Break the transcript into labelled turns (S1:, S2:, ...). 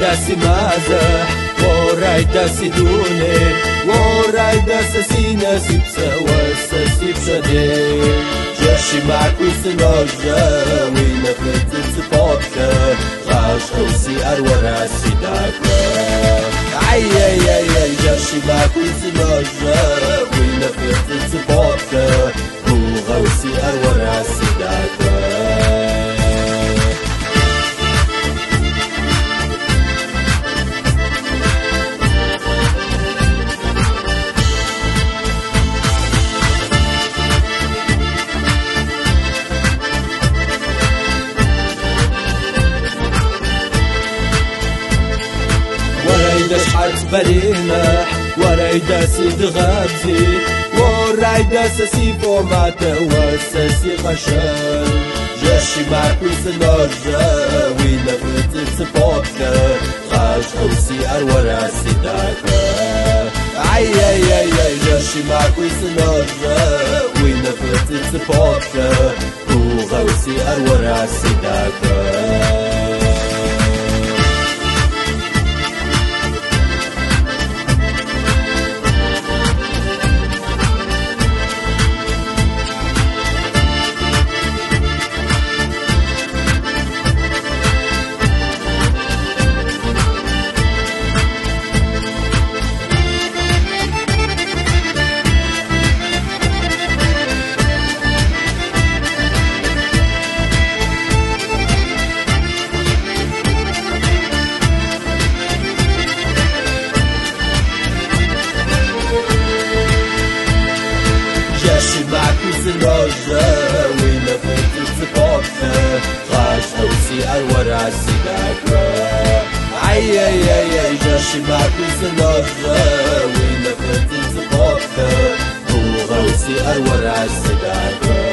S1: داسي مازح وراي داسي دوني وراي داسي سيناسي بسوا ساسي بشدي جاشي معك وسنوجا وينا فتت سبوكا غاش خوسي أرورا سيداكا اي اي اي اي جاشي معك وسنوجا وينا فتت سبوكا وغوسي أرورا سيداكا شحال بريمح ورايدا سيد غابزي ورايدا ساسي فوماتا وساسي خشال جاشي معك وسنوجا وينا فتت سبوكا خاش خوسي أرورا سيداكا اي اي اي اي جاشي معك وسنوجا وينا فتت سبوكا وغوسي أرورا سيداكا الرجا وينا فتت سبوكا غاش خوسي أرورا سيداكا اي اي اي اي جاشي معك وسنوجا وينا فتت سبوكا وغوسي أرورا سيداكا